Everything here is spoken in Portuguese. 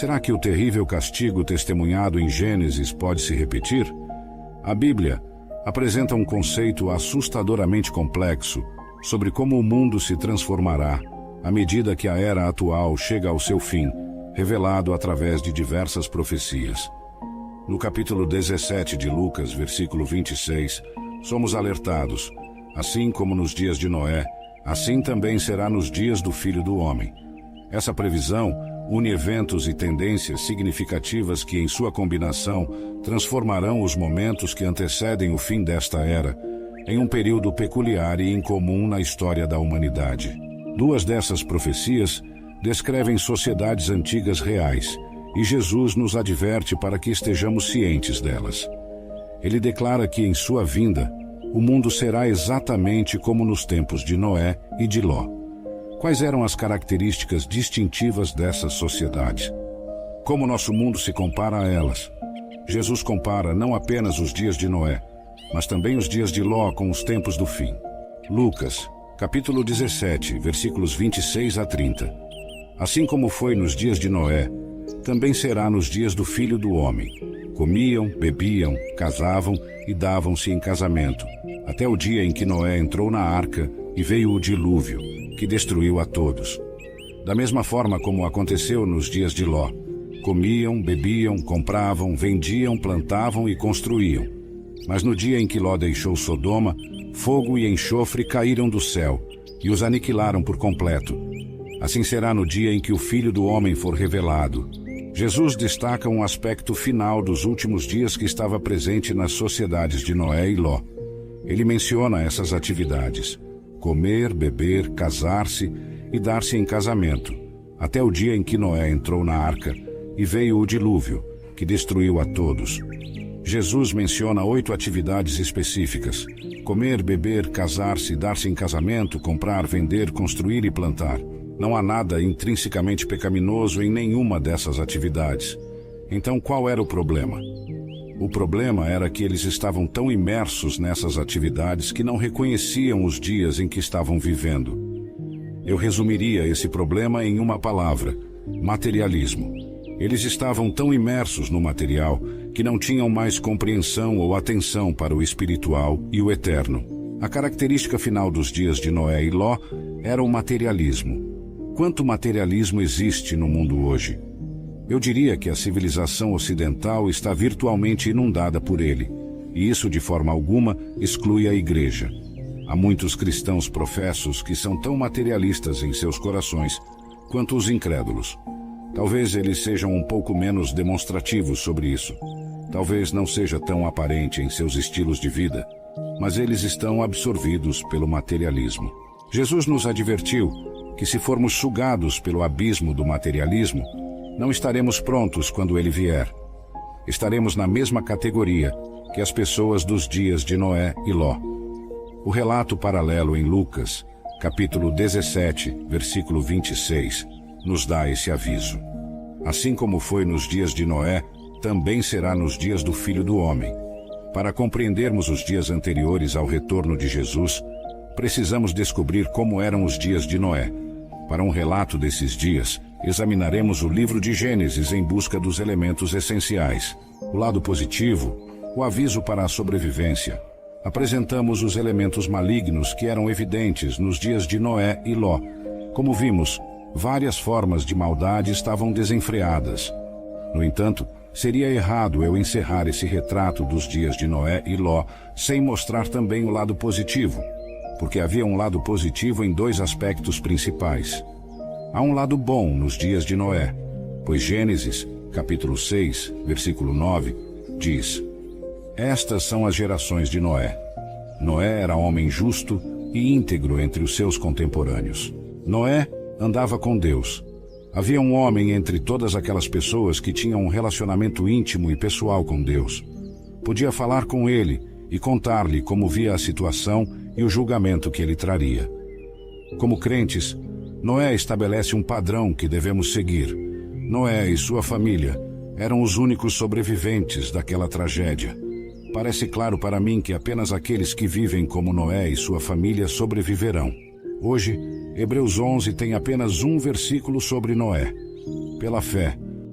Será que o terrível castigo testemunhado em Gênesis pode se repetir? A Bíblia apresenta um conceito assustadoramente complexo sobre como o mundo se transformará à medida que a era atual chega ao seu fim, revelado através de diversas profecias. No capítulo 17 de Lucas, versículo 26, somos alertados: assim como nos dias de Noé, assim também será nos dias do Filho do Homem. Essa previsão une eventos e tendências significativas que, em sua combinação, transformarão os momentos que antecedem o fim desta era em um período peculiar e incomum na história da humanidade. Duas dessas profecias descrevem sociedades antigas reais, e Jesus nos adverte para que estejamos cientes delas. Ele declara que, em sua vinda, o mundo será exatamente como nos tempos de Noé e de Ló. Quais eram as características distintivas dessas sociedades? Como nosso mundo se compara a elas? Jesus compara não apenas os dias de Noé, mas também os dias de Ló com os tempos do fim. Lucas, capítulo 17, versículos 26 a 30. Assim como foi nos dias de Noé, também será nos dias do Filho do Homem. Comiam, bebiam, casavam e davam-se em casamento, até o dia em que Noé entrou na arca e veio o dilúvio, que destruiu a todos. Da mesma forma como aconteceu nos dias de Ló, comiam, bebiam, compravam, vendiam, plantavam e construíam. Mas no dia em que Ló deixou Sodoma, fogo e enxofre caíram do céu e os aniquilaram por completo. Assim será no dia em que o Filho do Homem for revelado. Jesus destaca um aspecto final dos últimos dias que estava presente nas sociedades de Noé e Ló. Ele menciona essas atividades: comer, beber, casar-se e dar-se em casamento, até o dia em que Noé entrou na arca e veio o dilúvio, que destruiu a todos. Jesus menciona 8 atividades específicas: comer, beber, casar-se, dar-se em casamento, comprar, vender, construir e plantar. Não há nada intrinsecamente pecaminoso em nenhuma dessas atividades. Então, qual era o problema? O problema era que eles estavam tão imersos nessas atividades que não reconheciam os dias em que estavam vivendo. Eu resumiria esse problema em uma palavra: materialismo. Eles estavam tão imersos no material que não tinham mais compreensão ou atenção para o espiritual e o eterno. A característica final dos dias de Noé e Ló era o materialismo. Quanto materialismo existe no mundo hoje? Eu diria que a civilização ocidental está virtualmente inundada por ele, e isso de forma alguma exclui a igreja. Há muitos cristãos professos que são tão materialistas em seus corações quanto os incrédulos. Talvez eles sejam um pouco menos demonstrativos sobre isso. Talvez não seja tão aparente em seus estilos de vida, mas eles estão absorvidos pelo materialismo. Jesus nos advertiu que, se formos sugados pelo abismo do materialismo, não estaremos prontos quando ele vier. Estaremos na mesma categoria que as pessoas dos dias de Noé e Ló. O relato paralelo em Lucas, capítulo 17, versículo 26, nos dá esse aviso. Assim como foi nos dias de Noé, também será nos dias do Filho do Homem. Para compreendermos os dias anteriores ao retorno de Jesus, precisamos descobrir como eram os dias de Noé. Para um relato desses dias, examinaremos o livro de Gênesis em busca dos elementos essenciais. O lado positivo, o aviso para a sobrevivência. Apresentamos os elementos malignos que eram evidentes nos dias de Noé e Ló. Como vimos, várias formas de maldade estavam desenfreadas. No entanto, seria errado eu encerrar esse retrato dos dias de Noé e Ló sem mostrar também o lado positivo, porque havia um lado positivo em 2 aspectos principais. Há um lado bom nos dias de Noé, pois Gênesis, capítulo 6, versículo 9, diz: estas são as gerações de Noé. Noé era homem justo e íntegro entre os seus contemporâneos. Noé andava com Deus. Havia um homem entre todas aquelas pessoas que tinham um relacionamento íntimo e pessoal com Deus. Podia falar com ele e contar-lhe como via a situação e o julgamento que ele traria. Como crentes, Noé estabelece um padrão que devemos seguir. Noé e sua família eram os únicos sobreviventes daquela tragédia. Parece claro para mim que apenas aqueles que vivem como Noé e sua família sobreviverão. Hoje, Hebreus 11 tem apenas um versículo sobre Noé. Pela fé,